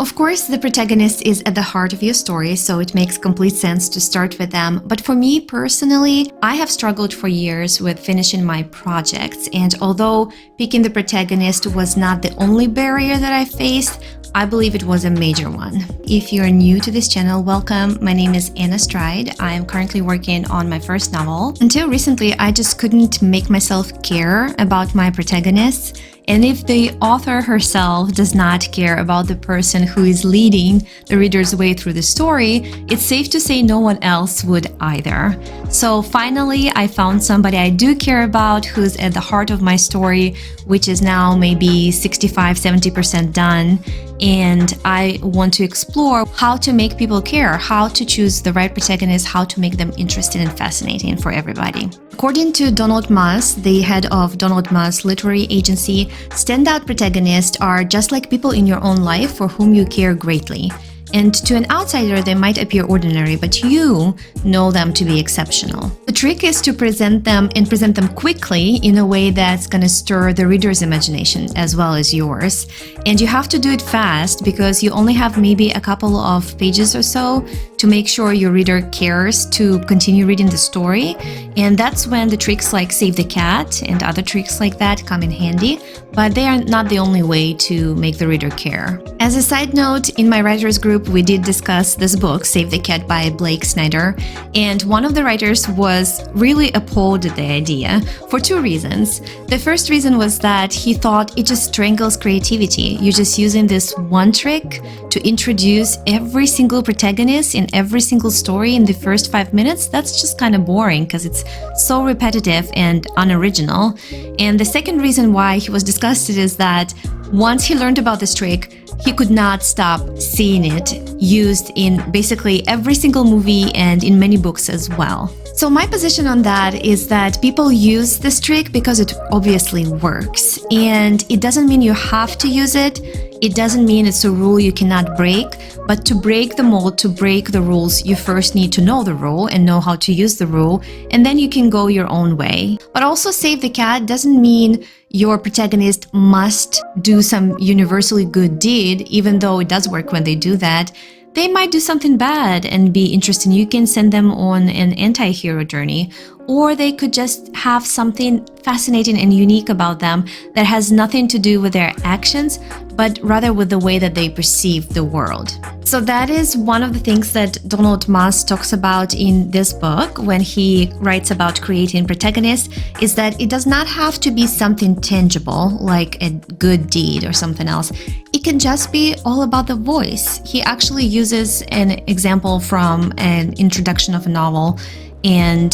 Of course, the protagonist is at the heart of your story, so it makes complete sense to start with them. But for me personally, I have struggled for years with finishing my projects, and although picking the protagonist was not the only barrier that I faced, I believe it was a major one. If you're new to this channel, welcome. My name is Anna Stride. I am currently working on my first novel. Until recently, I just couldn't make myself care about my protagonists. And if the author herself does not care about the person who is leading the reader's way through the story, it's safe to say no one else would either. So finally, I found somebody I do care about who's at the heart of my story, which is now maybe 65–70% done. And I want to explore how to make people care, how to choose the right protagonist, how to make them interesting and fascinating for everybody. According to Donald Maas, the head of Donald Maas Literary Agency, standout protagonists are just like people in your own life for whom you care greatly. And to an outsider, they might appear ordinary, but you know them to be exceptional. The trick is to present them quickly in a way that's going to stir the reader's imagination as well as yours. And you have to do it fast because you only have maybe a couple of pages or so to make sure your reader cares to continue reading the story. And that's when the tricks like Save the Cat and other tricks like that come in handy, but they are not the only way to make the reader care. As a side note, in my writers group, we did discuss this book, Save the Cat by Blake Snyder, and one of the writers was really appalled at the idea for two reasons. The first reason was that he thought it just strangles creativity. You're just using this one trick to introduce every single protagonist in every single story in the first 5 minutes. That's just kind of boring because it's so repetitive and unoriginal. And the second reason why he was disgusted is that once he learned about this trick, he could not stop seeing it used in basically every single movie and in many books as well. So my position on that is that people use this trick because it obviously works. And it doesn't mean you have to use it. It doesn't mean it's a rule you cannot break. But to break the mold, to break the rules, you first need to know the rule and know how to use the rule. And then you can go your own way. But also Save the Cat doesn't mean your protagonist must do some universally good deed, even though it does work when they do that. They might do something bad and be interesting. You can send them on an anti-hero journey, or they could just have something fascinating and unique about them that has nothing to do with their actions, but rather with the way that they perceive the world. So that is one of the things that Donald Maas talks about in this book when he writes about creating protagonists, is that it does not have to be something tangible like a good deed or something else. It can just be all about the voice. He actually uses an example from an introduction of a novel, and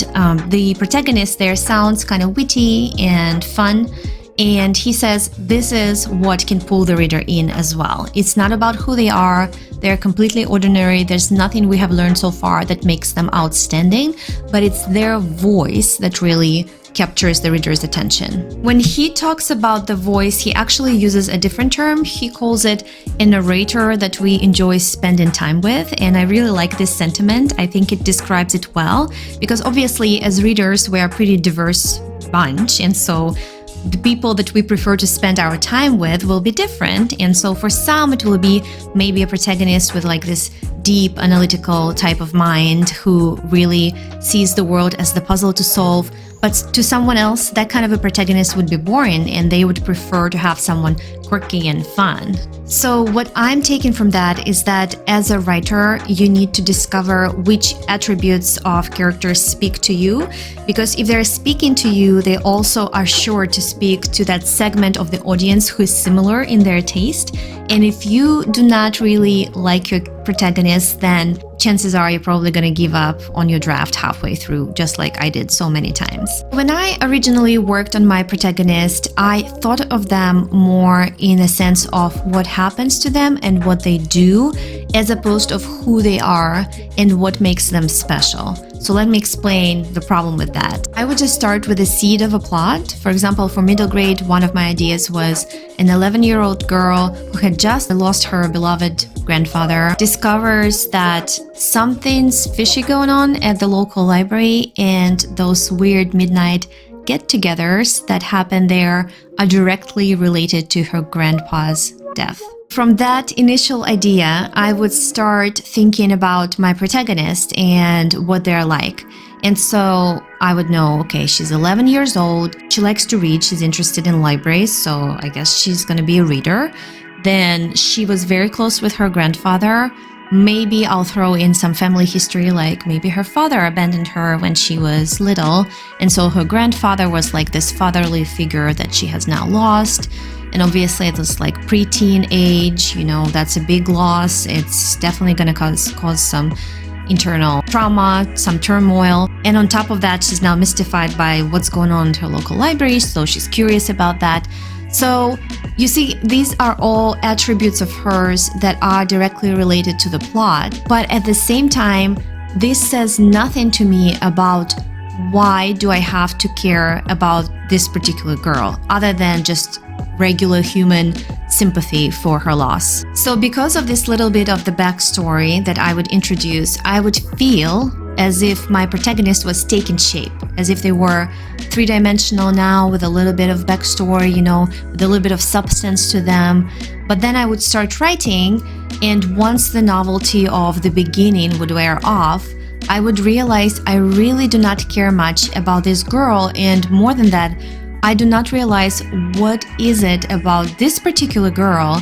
the protagonist there sounds kind of witty and fun. And he says this is what can pull the reader in as well. It's not about who they are. They're completely ordinary. There's nothing we have learned so far that makes them outstanding, but it's their voice that really captures the reader's attention. When he talks about the voice, he actually uses a different term. He calls it a narrator that we enjoy spending time with, and I really like this sentiment. I think it describes it well, because obviously as readers, we are a pretty diverse bunch, and so the people that we prefer to spend our time with will be different. And so for some, it will be maybe a protagonist with like this deep analytical type of mind who really sees the world as the puzzle to solve. But to someone else, that kind of a protagonist would be boring and they would prefer to have someone quirky and fun. So what I'm taking from that is that as a writer, you need to discover which attributes of characters speak to you, because if they're speaking to you, they also are sure to speak to that segment of the audience who is similar in their taste. And if you do not really like your protagonist, then chances are you're probably going to give up on your draft halfway through, just like I did so many times. When I originally worked on my protagonist, I thought of them more in a sense of what happens to them and what they do, as opposed to who they are and what makes them special. So let me explain the problem with that. I would just start with a seed of a plot. For example, for middle grade, one of my ideas was an 11-year-old girl who had just lost her beloved grandfather, discovers that something's fishy going on at the local library, and those weird midnight get-togethers that happen there are directly related to her grandpa's death. From that initial idea, I would start thinking about my protagonist and what they're like. And so I would know, okay, she's 11 years old, she likes to read, she's interested in libraries, so I guess she's gonna be a reader. Then she was very close with her grandfather. Maybe I'll throw in some family history, like maybe her father abandoned her when she was little, and so her grandfather was like this fatherly figure that she has now lost. And obviously it was like preteen age, that's a big loss. It's definitely going to cause some internal trauma, some turmoil. And on top of that, she's now mystified by what's going on in her local library, so she's curious about that. So you see, these are all attributes of hers that are directly related to the plot. But at the same time, this says nothing to me about why do I have to care about this particular girl, other than just regular human sympathy for her loss. So because of this little bit of the backstory that I would introduce, I would feel as if my protagonist was taking shape, as if they were three-dimensional now with a little bit of backstory, with a little bit of substance to them. But then I would start writing, and once the novelty of the beginning would wear off, I would realize I really do not care much about this girl, and more than that, I do not realize what is it about this particular girl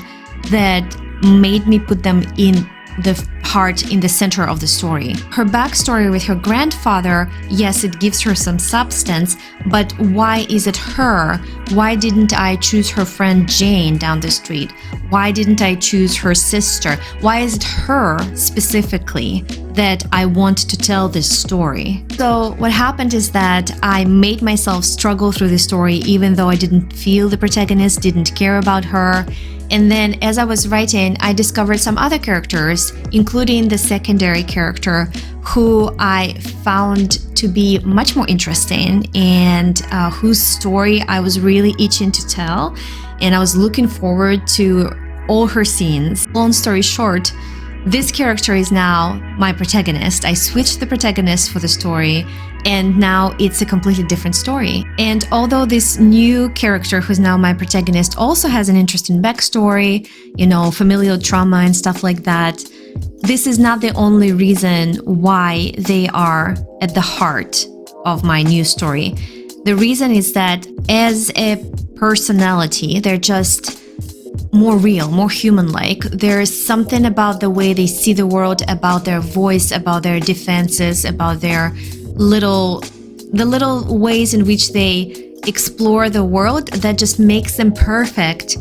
that made me put them in the heart, in the center of the story. Her backstory with her grandfather, yes, it gives her some substance, but why is it her? Why didn't I choose her friend Jane down the street? Why didn't I choose her sister? Why is it her specifically that I want to tell this story? So what happened is that I made myself struggle through the story even though I didn't feel the protagonist, didn't care about her. And then as I was writing, I discovered some other characters, including the secondary character, who I found to be much more interesting and whose story I was really itching to tell. And I was looking forward to all her scenes. Long story short, this character is now my protagonist. I switched the protagonist for the story, and now it's a completely different story. And although this new character, who's now my protagonist, also has an interesting backstory, familial trauma and stuff like that, this is not the only reason why they are at the heart of my new story. The reason is that as a personality, they're just more real, more human-like. There's something about the way they see the world, about their voice, about their defenses, about their little ways in which they explore the world that just makes them perfect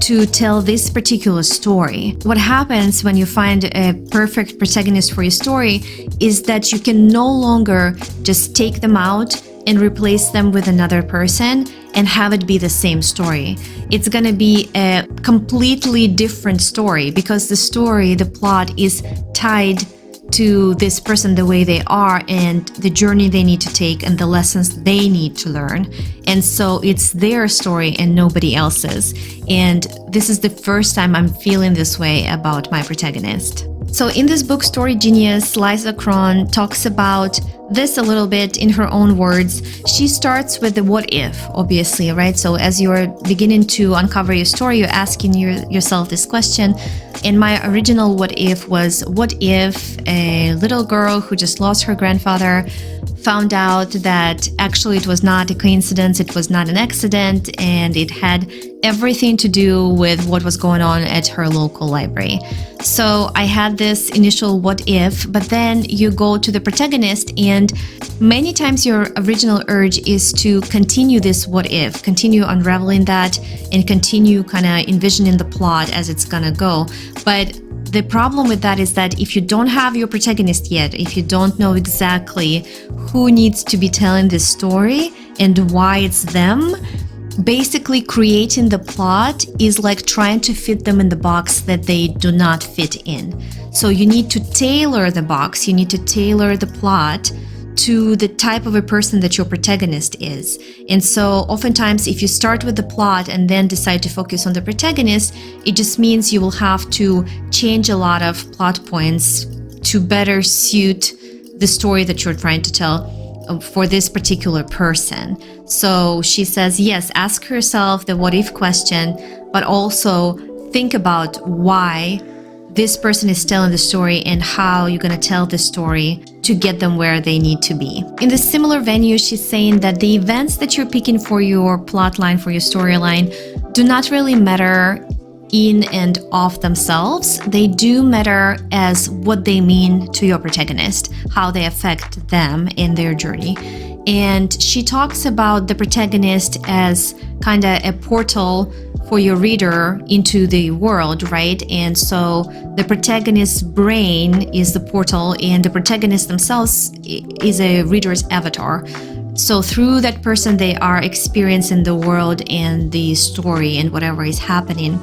to tell this particular story. What happens when you find a perfect protagonist for your story is that you can no longer just take them out and replace them with another person and have it be the same story. It's gonna be a completely different story because the plot is tied to this person the way they are and the journey they need to take and the lessons they need to learn. And so it's their story and nobody else's. And this is the first time I'm feeling this way about my protagonist. So in this book, Story Genius, Liza Cron talks about this a little bit in her own words. She starts with the what if, obviously, right? So as you're beginning to uncover your story, you're asking yourself this question. And my original what if was, what if a little girl who just lost her grandfather found out that actually it was not a coincidence, it was not an accident, and it had everything to do with what was going on at her local library. So I had this initial what if, but then you go to the protagonist, and many times your original urge is to continue this what if, continue unraveling that, and continue kind of envisioning the plot as it's gonna go. But the problem with that is that if you don't have your protagonist yet, if you don't know exactly who needs to be telling this story and why it's them, basically creating the plot is like trying to fit them in the box that they do not fit in. So you need to tailor the box, you need to tailor the plot to the type of a person that your protagonist is. And so oftentimes if you start with the plot and then decide to focus on the protagonist, it just means you will have to change a lot of plot points to better suit the story that you're trying to tell for this particular person. So she says, yes, ask yourself the what if question, but also think about why this person is telling the story and how you're going to tell the story to get them where they need to be. In the similar venue, she's saying that the events that you're picking for your plotline, for your storyline, do not really matter in and of themselves. They do matter as what they mean to your protagonist, how they affect them in their journey. And she talks about the protagonist as kind of a portal for your reader into the world, right? And so the protagonist's brain is the portal, and the protagonists themselves is a reader's avatar. So through that person, they are experiencing the world and the story and whatever is happening.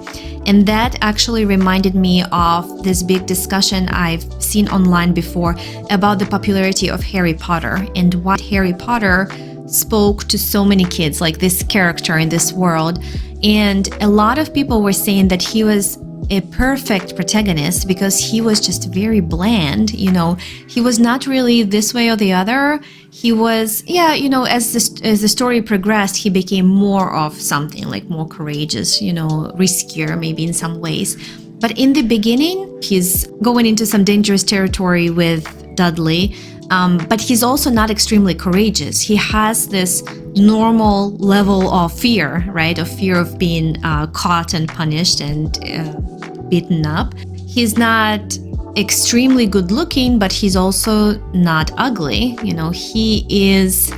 And that actually reminded me of this big discussion I've seen online before about the popularity of Harry Potter and why Harry Potter spoke to so many kids, like this character in this world. And a lot of people were saying that he was a perfect protagonist because he was just very bland, he was not really this way or the other. He was, as the story progressed, he became more of something, like more courageous, riskier maybe in some ways. But in the beginning, he's going into some dangerous territory with Dudley, but he's also not extremely courageous. He has this normal level of fear, right? Of fear of being caught and punished and beaten up. He's not extremely good looking, but he's also not ugly. He is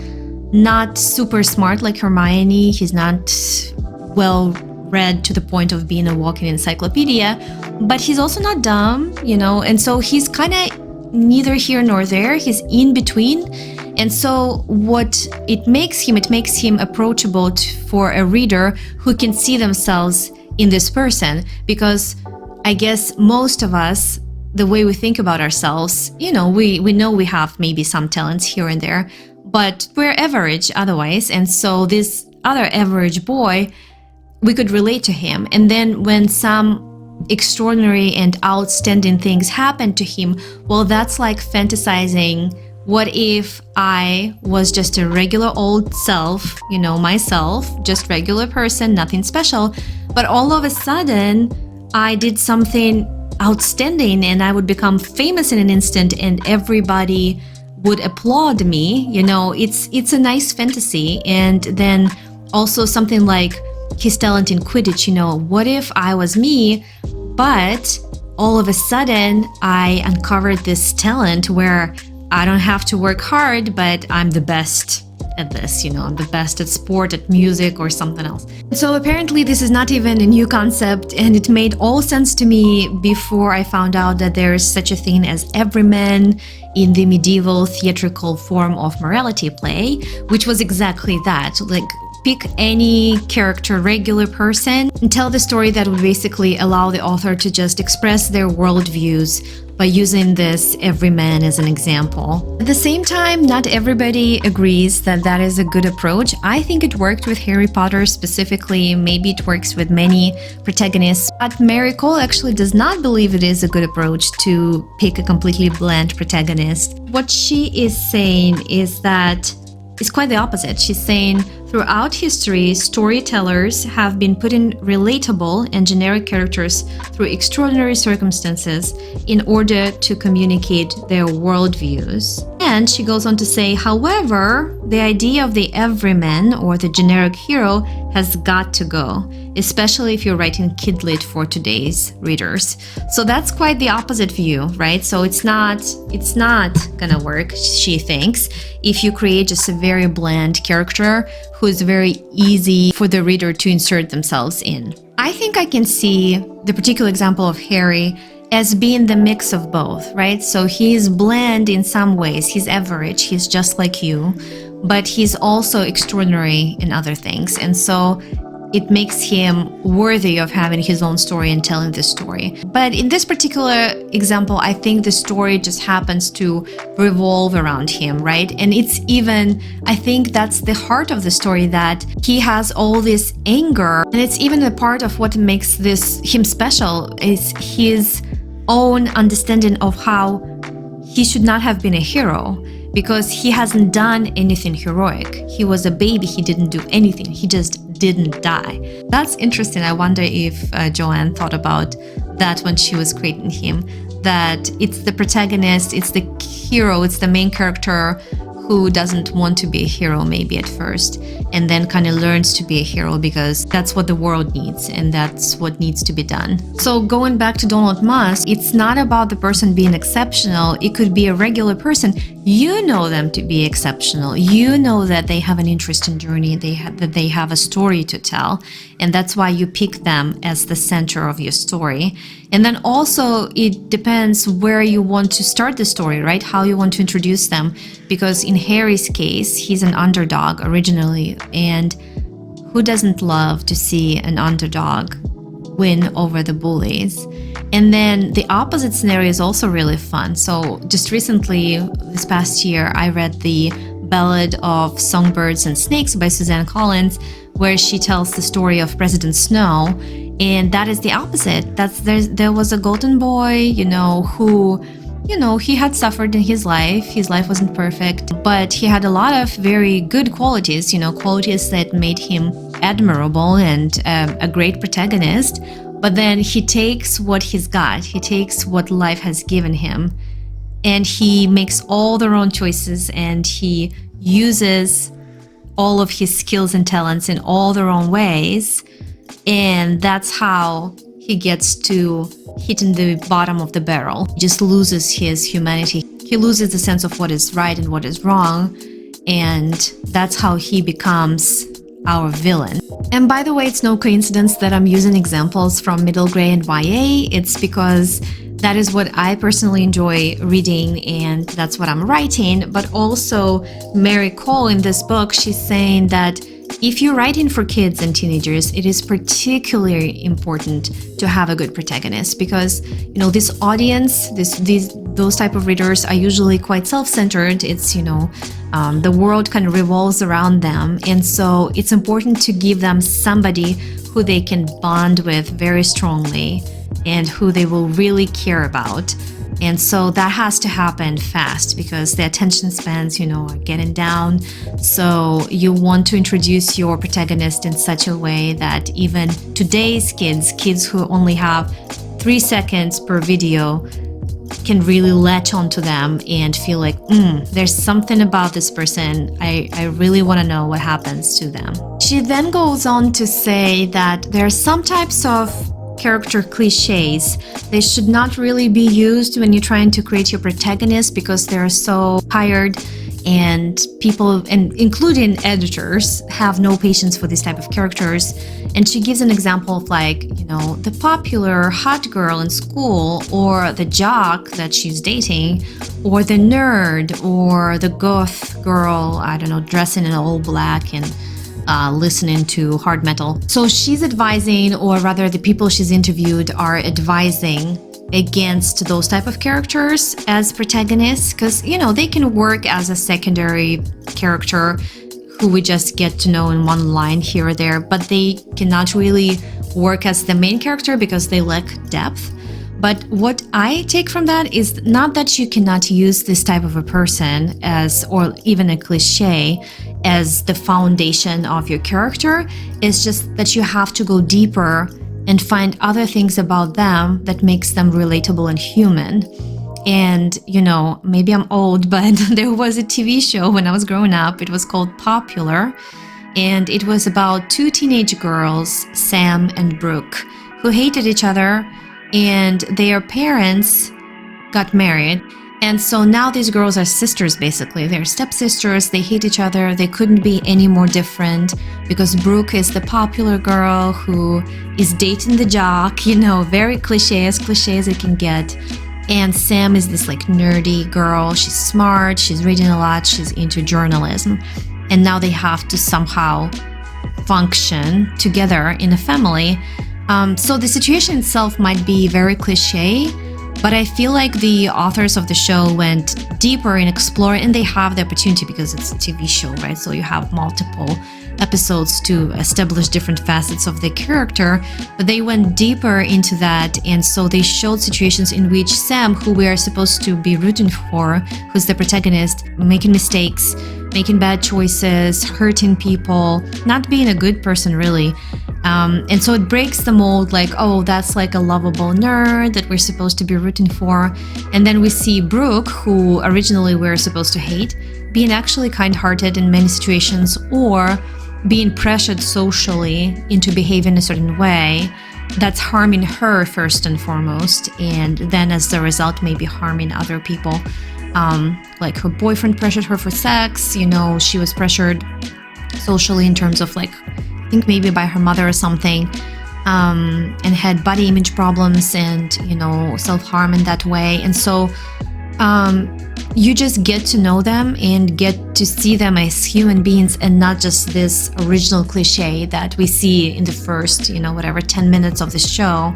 not super smart like Hermione. He's not well read to the point of being a walking encyclopedia, but he's also not dumb, and so he's kind of neither here nor there. He's in between. And so what it makes him approachable for a reader who can see themselves in this person, because I guess most of us, the way we think about ourselves, we know we have maybe some talents here and there, but we're average otherwise. And so this other average boy, we could relate to him. And then when some extraordinary and outstanding things happen to him, well, that's like fantasizing, what if I was just a regular old self, myself, just regular person, nothing special, but all of a sudden I did something outstanding and I would become famous in an instant and everybody would applaud me. It's a nice fantasy. And then also something like his talent in Quidditch, what if I was me, but all of a sudden I uncovered this talent where I don't have to work hard, but I'm the best at this, I'm the best at sport, at music, or something else. So apparently this is not even a new concept, and it made all sense to me before I found out that there is such a thing as everyman in the medieval theatrical form of morality play, which was exactly that. Like, pick any character, regular person, and tell the story that would basically allow the author to just express their worldviews by using this everyman as an example. At the same time, not everybody agrees that that is a good approach. I think it worked with Harry Potter specifically. Maybe it works with many protagonists, but Mary Cole actually does not believe it is a good approach to pick a completely bland protagonist. What she is saying is that it's quite the opposite. She's saying, throughout history, storytellers have been putting relatable and generic characters through extraordinary circumstances in order to communicate their worldviews. And she goes on to say, however, the idea of the everyman or the generic hero has got to go, especially if you're writing kid lit for today's readers. So that's quite the opposite view, right? So it's not gonna work, she thinks, if you create just a very bland character who is very easy for the reader to insert themselves in. I think I can see the particular example of Harry as being the mix of both, right? So he's bland in some ways, he's average, he's just like you, but he's also extraordinary in other things. And so it makes him worthy of having his own story and telling this story. But in this particular example, I think the story just happens to revolve around him, right? And it's even, I think that's the heart of the story, that he has all this anger. And it's even a part of what makes him special, is his own understanding of how he should not have been a hero, because he hasn't done anything heroic. He was a baby, he didn't do anything, he just didn't die. That's interesting. I wonder if Joanne thought about that when she was creating him, that it's the protagonist, it's the hero, it's the main character who doesn't want to be a hero maybe at first, and then kind of learns to be a hero because that's what the world needs and that's what needs to be done. So going back to Donald Musk, it's not about the person being exceptional. It could be a regular person. You know them to be exceptional. You know that they have an interesting journey, that they have a story to tell, and that's why you pick them as the center of your story. And then also it depends where you want to start the story, right? How you want to introduce them, because in Harry's case, he's an underdog originally, and who doesn't love to see an underdog win over the bullies? And then the opposite scenario is also really fun. So just recently, this past year, I read the Ballad of Songbirds and Snakes by Suzanne Collins, where she tells the story of President Snow. And that is the opposite. There was a golden boy, who, he had suffered in his life. His life wasn't perfect, but he had a lot of very good qualities, qualities that made him admirable and a great protagonist. But then he takes what he's got, he takes what life has given him, and he makes all the wrong choices, and he uses all of his skills and talents in all the wrong ways. And that's how he gets to hitting the bottom of the barrel. He just loses his humanity. He loses the sense of what is right and what is wrong. And that's how he becomes our villain. And by the way, it's no coincidence that I'm using examples from middle grade and YA. It's because that is what I personally enjoy reading, and that's what I'm writing. But also, Mary Cole in this book, she's saying that if you're writing for kids and teenagers, it is particularly important to have a good protagonist, because this audience, those type of readers are usually quite self-centered. It's the world kind of revolves around them, and so it's important to give them somebody who they can bond with very strongly and who they will really care about. And so that has to happen fast because the attention spans, are getting down. So you want to introduce your protagonist in such a way that even today's kids who only have 3 seconds per video, can really latch onto them and feel like, there's something about this person. I really want to know what happens to them. She then goes on to say that there are some types of character cliches. They should not really be used when you're trying to create your protagonist because they're so tired, and people, and including editors, have no patience for these type of characters. And she gives an example of the popular hot girl in school, or the jock that she's dating, or the nerd, or the goth girl, I don't know, dressing in all black and listening to hard metal. So she's advising, or rather the people she's interviewed are advising against those type of characters as protagonists, because they can work as a secondary character who we just get to know in one line here or there, but they cannot really work as the main character because they lack depth. But what I take from that is not that you cannot use this type of a person as, or even a cliche, as the foundation of your character. It's just that you have to go deeper and find other things about them that makes them relatable and human. And, maybe I'm old, but there was a TV show when I was growing up. It was called Popular, and it was about 2 teenage girls, Sam and Brooke, who hated each other, and their parents got married. And so now these girls are sisters, basically. They're stepsisters, they hate each other, they couldn't be any more different, because Brooke is the popular girl who is dating the jock, very cliche as it can get. And Sam is this nerdy girl, she's smart, she's reading a lot, she's into journalism. And now they have to somehow function together in a family. So the situation itself might be very cliche, but I feel like the authors of the show went deeper in exploring, and they have the opportunity because it's a TV show, right? So you have multiple episodes to establish different facets of the character, but they went deeper into that, and so they showed situations in which Sam, who we are supposed to be rooting for, who's the protagonist, making mistakes, making bad choices, hurting people, not being a good person really. And so it breaks the mold, like, oh, that's like a lovable nerd that we're supposed to be rooting for. And then we see Brooke, who originally we're supposed to hate, being actually kind-hearted in many situations, or being pressured socially into behaving a certain way that's harming her first and foremost, and then as the result maybe harming other people. Like her boyfriend pressured her for sex, she was pressured socially in terms of, like, I think maybe by her mother or something, and had body image problems and, self-harm in that way. And so you just get to know them and get to see them as human beings, and not just this original cliche that we see in the first, 10 minutes of the show.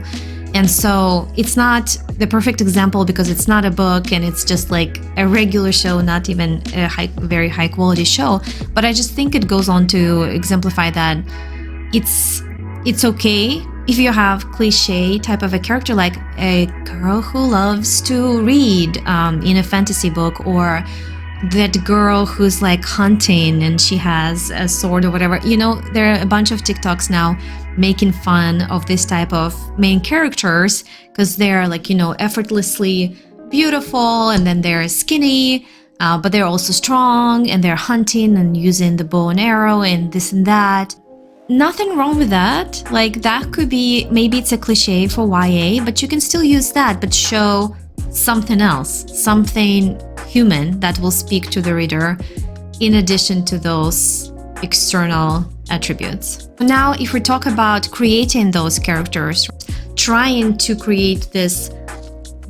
And so it's not the perfect example because it's not a book and it's just like a regular show, not even a very high quality show. But I just think it goes on to exemplify that it's okay if you have cliche type of a character, like a girl who loves to read in a fantasy book, or that girl who's like hunting and she has a sword or whatever. There are a bunch of TikToks now making fun of this type of main characters because they're like, effortlessly beautiful, and then they're skinny, but they're also strong, and they're hunting and using the bow and arrow and this and that. Nothing wrong with that. Like, that could be, maybe it's a cliche for YA, but you can still use that, but show something else, something human that will speak to the reader in addition to those external attributes. Now, if we talk about creating those characters, trying to create this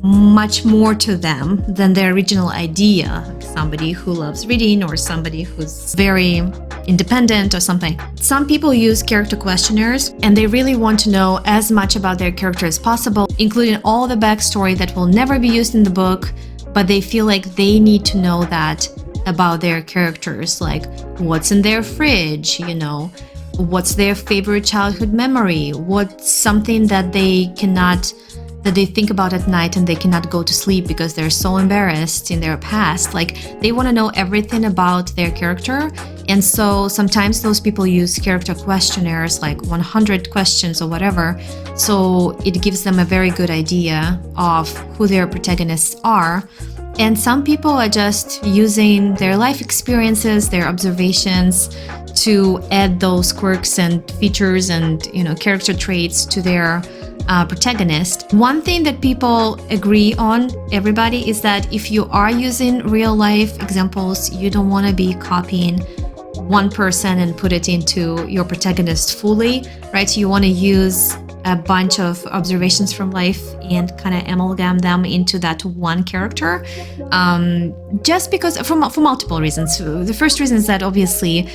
much more to them than the original idea, like somebody who loves reading or somebody who's very independent or something. Some people use character questionnaires, and they really want to know as much about their character as possible, including all the backstory that will never be used in the book, but they feel like they need to know that about their characters, like what's in their fridge, what's their favorite childhood memory, what's something that they think about at night and they cannot go to sleep because they're so embarrassed in their past. Like, they want to know everything about their character. And so sometimes those people use character questionnaires, like 100 questions or whatever. So it gives them a very good idea of who their protagonists are. And some people are just using their life experiences, their observations, to add those quirks and features and, character traits to their protagonist. One thing that people agree on, everybody, is that if you are using real life examples, you don't want to be copying one person and put it into your protagonist fully, right? You want to use a bunch of observations from life and kind of amalgam them into that one character, just because for multiple reasons. The first reason is that obviously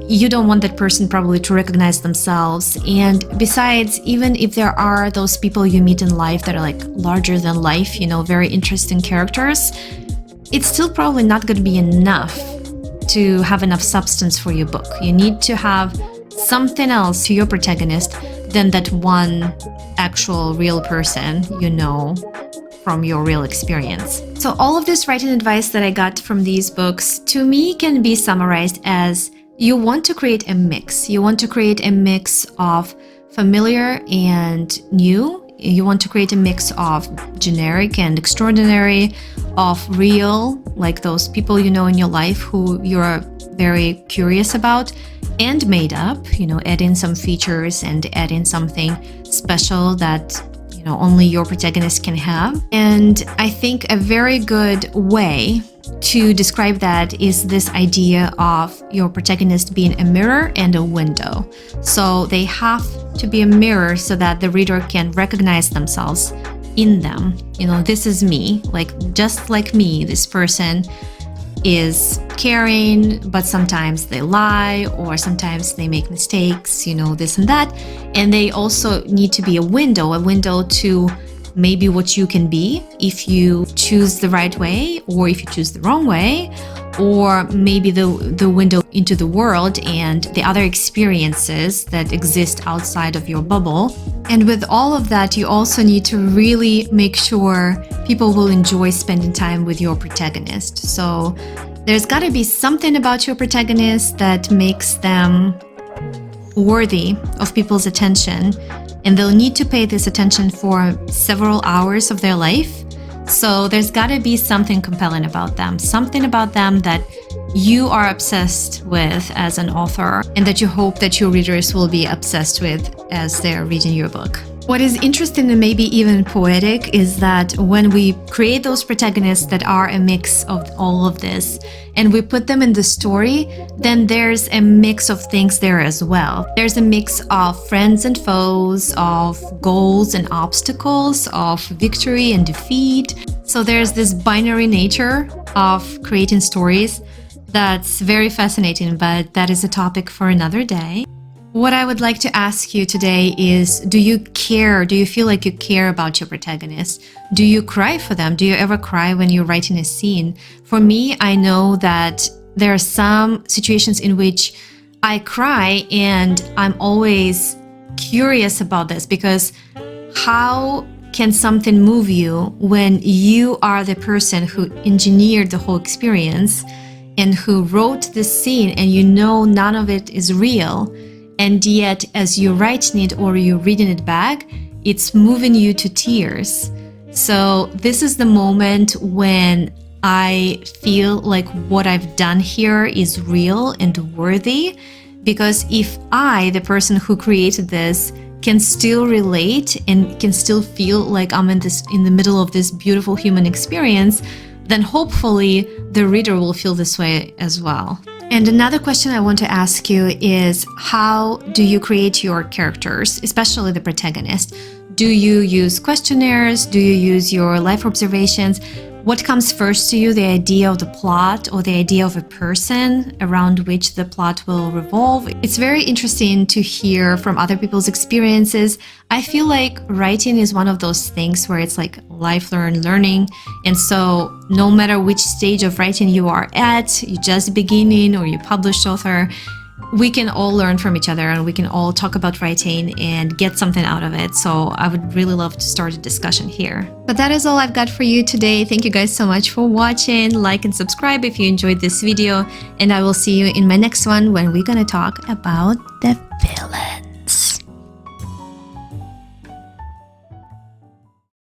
you don't want that person probably to recognize themselves, and besides, even if there are those people you meet in life that are like larger than life, very interesting characters, it's still probably not going to be enough to have enough substance for your book. You need to have something else to your protagonist than that one actual real person from your real experience. So all of this writing advice that I got from these books, to me, can be summarized as you want to create a mix. You want to create a mix of familiar and new. You want to create a mix of generic and extraordinary, of real, like those people in your life who you're very curious about, and made up, add in some features and add in something special that only your protagonist can have. And I think a very good way to describe that is this idea of your protagonist being a mirror and a window. So they have to be a mirror so that the reader can recognize themselves in them. This is me, like just like me, this person is caring, but sometimes they lie, or sometimes they make mistakes, this and that. And they also need to be a window to maybe what you can be if you choose the right way, or if you choose the wrong way, or maybe the window into the world and the other experiences that exist outside of your bubble. And with all of that, you also need to really make sure people will enjoy spending time with your protagonist. So there's got to be something about your protagonist that makes them worthy of people's attention, and they'll need to pay this attention for several hours of their life. So there's got to be something compelling about them that you are obsessed with as an author, and that you hope that your readers will be obsessed with as they're reading your book. What is interesting and maybe even poetic is that when we create those protagonists that are a mix of all of this and we put them in the story, then there's a mix of things there as well. There's a mix of friends and foes, of goals and obstacles, of victory and defeat. So there's this binary nature of creating stories that's very fascinating, but that is a topic for another day. What I would like to ask you today is, do you care? Do you feel like you care about your protagonist? Do you cry for them? Do you ever cry when you're writing a scene? For me, I know that there are some situations in which I cry, and I'm always curious about this, because how can something move you when you are the person who engineered the whole experience and who wrote this scene and you know none of it is real? And yet, as you're writing it or you're reading it back, it's moving you to tears. So this is the moment when I feel like what I've done here is real and worthy. Because if I, the person who created this, can still relate and can still feel like I'm in the middle of this beautiful human experience, then hopefully the reader will feel this way as well. And another question I want to ask you is, how do you create your characters, especially the protagonist? Do you use questionnaires? Do you use your life observations? What comes first to you, the idea of the plot or the idea of a person around which the plot will revolve? It's very interesting to hear from other people's experiences. I feel like writing is one of those things where it's like lifelong learning. And so no matter which stage of writing you are at, you're just beginning or you're published author, we can all learn from each other and we can all talk about writing and get something out of it. So I would really love to start a discussion here. But that is all I've got for you today. Thank you guys so much for watching. Like and subscribe if you enjoyed this video. And I will see you in my next one when we're gonna talk about the villain.